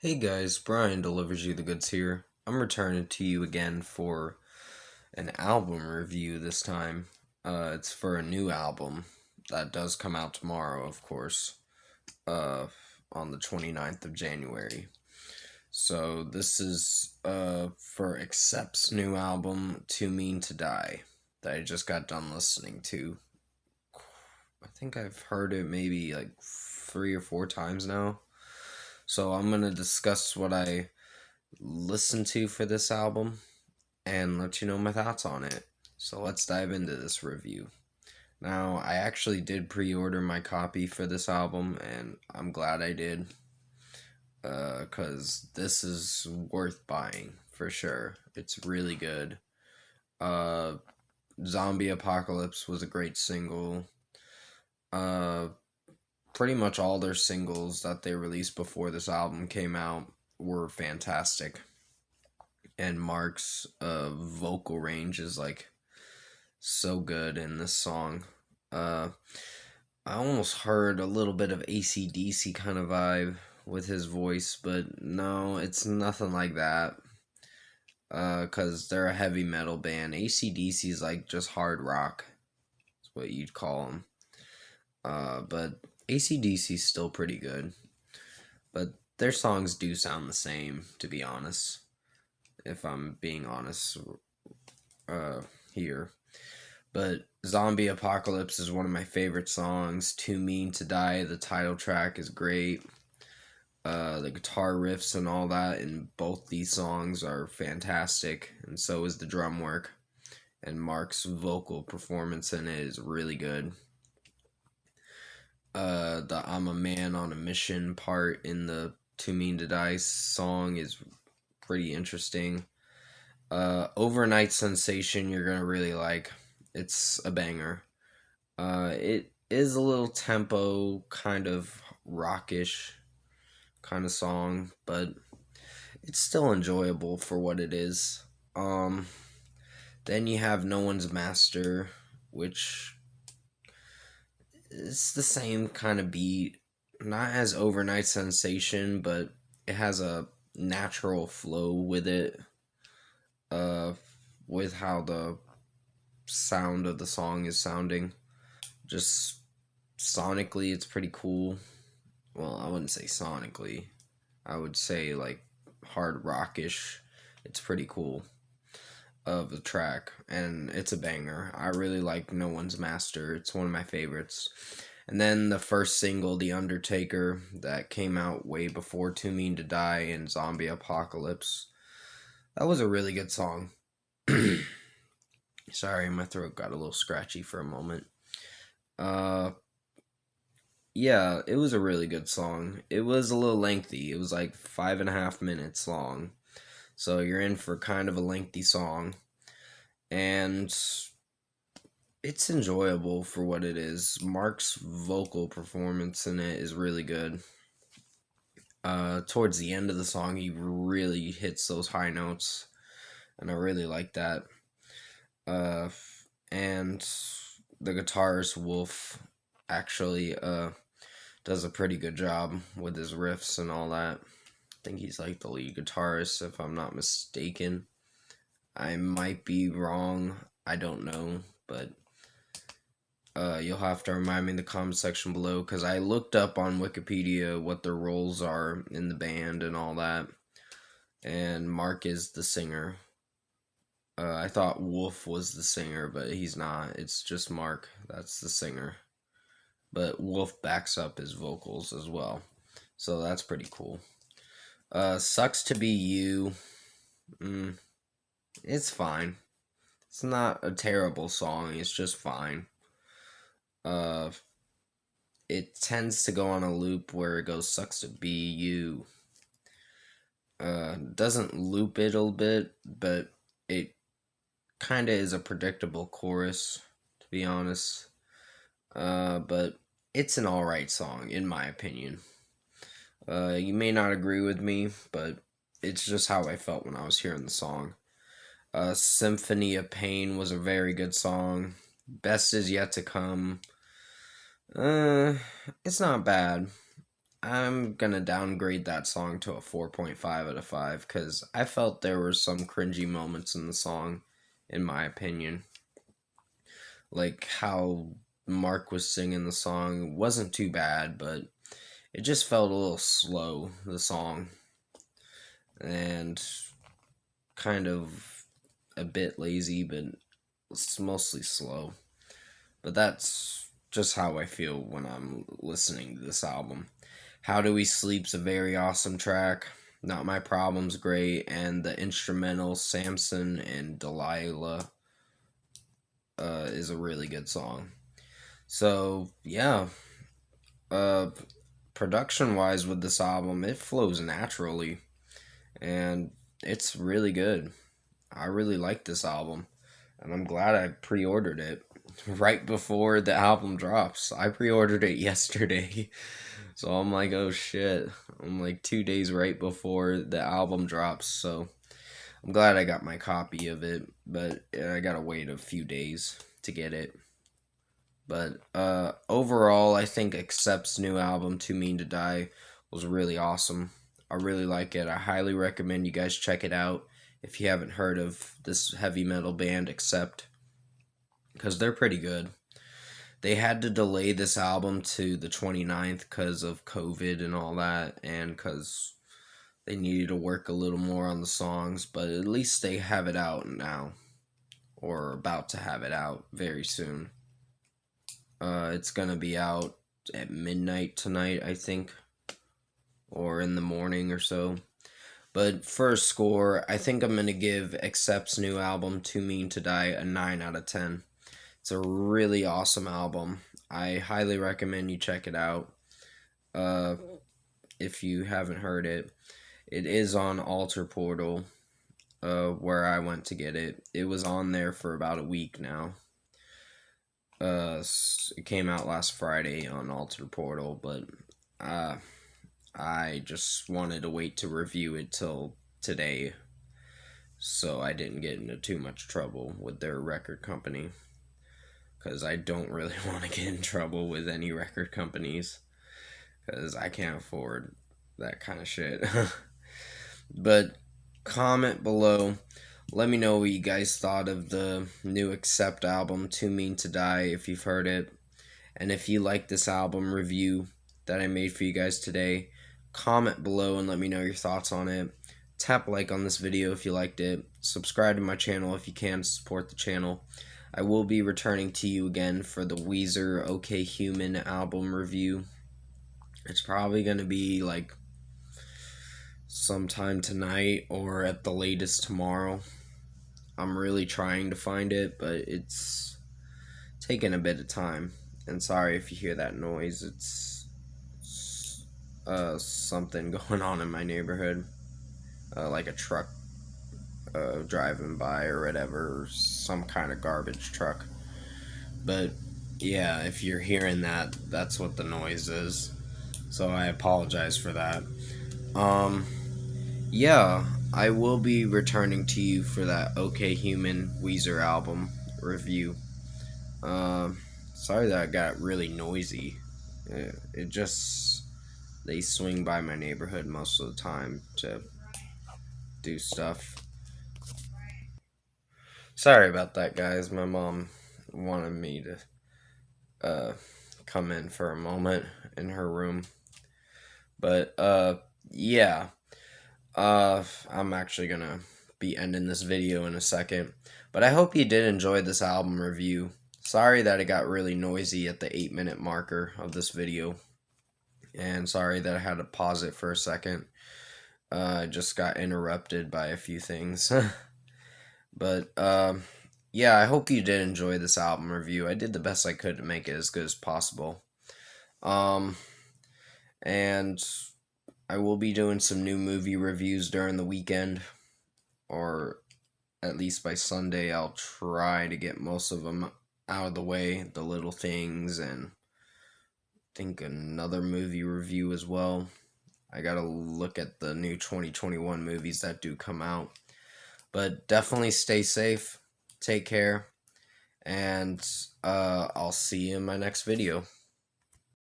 Hey guys, Brian delivers you the goods here. I'm returning to you again for an album review this time. It's for a new album that does come out tomorrow, of course, uh, on the 29th of January. So this is for Accept's new album, Too Mean to Die, that I just got done listening to. I think I've heard it maybe like 3 or 4 times now. So I'm gonna discuss what I listened to for this album and let you know my thoughts on it. So let's dive into this review. Now, I actually did pre order my copy for this album, and I'm glad I did because this is worth buying for sure. It's really good. Uh, Zombie Apocalypse was a great single. Uh, Pretty much all their singles that they released before this album came out were fantastic. And Mark's vocal range is like so good in this song. Uh, I almost heard a little bit of AC/DC kind of vibe with his voice, but no, it's nothing like that. Cause they're a heavy metal band. AC/DC is like just hard rock. That's what you'd call them. But AC/DC is still pretty good. But their songs do sound the same, to be honest. If I'm being honest, here. But Zombie Apocalypse is one of my favorite songs. Too Mean to Die, the title track, is great. The guitar riffs and all that in both these songs are fantastic, and so is the drum work. And Mark's vocal performance in it is really good. The I'm a Man on a Mission part in the Too Mean to Die song is pretty interesting. Overnight Sensation, you're gonna really like. It's a banger. It is a little tempo, kind of rockish kind of song, but it's still enjoyable for what it is. Then you have No One's Master, which is the same kind of beat, not as Overnight Sensation, but it has a natural flow with it. Uh, with how the sound of the song is sounding. Just sonically, it's pretty cool. Well, I wouldn't say sonically. I would say like hard rockish. It's pretty cool of the track, and it's a banger. I really like No One's Master. It's one of my favorites. And then the first single, The Undertaker, that came out way before Too Mean to Die and Zombie Apocalypse. That was a really good song. Sorry, my throat got a little scratchy for a moment. Uh, yeah, it was a really good song. It was a little lengthy. It was like 5.5 minutes long. So you're in for kind of a lengthy song. And it's enjoyable for what it is. Mark's vocal performance in it is really good. Towards the end of the song, he really hits those high notes. And I really like that. Uh, and the guitarist Wolf actually does a pretty good job with his riffs and all that. I think he's like the lead guitarist, if I'm not mistaken. I might be wrong. I don't know, but you'll have to remind me in the comment section below because I looked up on Wikipedia what their roles are in the band and all that. And Mark is the singer. I thought Wolf was the singer, but he's not. It's just Mark that's the singer. But Wolf backs up his vocals as well. So that's pretty cool. Sucks to Be You. It's fine. It's not a terrible song. It's just fine. Uh, it tends to go on a loop where it goes sucks to be you. Doesn't loop it a little bit, but it kind of is a predictable chorus, to be honest. But it's an alright song, in my opinion. You may not agree with me, but it's just how I felt when I was hearing the song. Symphony of Pain was a very good song. Best is Yet to Come. It's not bad. I'm gonna downgrade that song to a 4.5 out of 5 because I felt there were some cringy moments in the song, in my opinion. Like how Mark was singing the song wasn't too bad, but it just felt a little slow, the song, and kind of a bit lazy, but it's mostly slow. But that's just how I feel when I'm listening to this album. How Do We Sleep's a very awesome track. Not My Problem's great, and the instrumental Samson and Delilah is a really good song. So yeah, uh, production wise with this album, it flows naturally, and it's really good. I really like this album, and I'm glad I pre-ordered it right before the album drops. I pre-ordered it yesterday. So I'm like, oh shit. I'm like 2 days right before the album drops. So I'm glad I got my copy of it, but I gotta wait a few days to get it. But overall, I think Accept's new album, Too Mean to Die, was really awesome. I really like it. I highly recommend you guys check it out if you haven't heard of this heavy metal band, Accept, because they're pretty good. They had to delay this album to the 29th because of COVID and all that, and because they needed to work a little more on the songs, but at least they have it out now, or about to have it out very soon. It's gonna be out at midnight tonight, I think, or in the morning or so. But for a score, I think I'm gonna give Accept's new album, Too Mean to Die, a 9 out of 10. It's a really awesome album. I highly recommend you check it out. Uh, if you haven't heard it, it is on Alter Portal, where I went to get it. It was on there for about a week now. It came out last Friday on Alter Portal, but I just wanted to wait to review it till today, so I didn't get into too much trouble with their record company, because I don't really want to get in trouble with any record companies, because I can't afford that kind of shit. But comment below. Let me know what you guys thought of the new Accept album, Too Mean to Die, if you've heard it. And if you like this album review that I made for you guys today, comment below and let me know your thoughts on it. Tap like on this video if you liked it. Subscribe to my channel if you can to support the channel. I will be returning to you again for the Weezer OK Human album review. It's probably going to be like sometime tonight or at the latest tomorrow. I'm really trying to find it, but it's taking a bit of time. And sorry if you hear that noise. It's something going on in my neighborhood, like a truck driving by or whatever, or some kind of garbage truck. But yeah, if you're hearing that, that's what the noise is. So I apologize for that. Yeah, I will be returning to you for that OK Human Weezer album review. Sorry that I got really noisy. It just, they swing by my neighborhood most of the time to do stuff. Sorry about that, guys. My mom wanted me to come in for a moment in her room. But yeah. I'm actually gonna be ending this video in a second, but I hope you did enjoy this album review. Sorry that it got really noisy at the 8-minute marker of this video, and sorry that I had to pause it for a second. I just got interrupted by a few things. But yeah, I hope you did enjoy this album review. I did the best I could to make it as good as possible. And I will be doing some new movie reviews during the weekend, or at least by Sunday. I'll try to get most of them out of the way, The Little Things, and I think another movie review as well. I gotta look at the new 2021 movies that do come out. But definitely stay safe, take care, and I'll see you in my next video.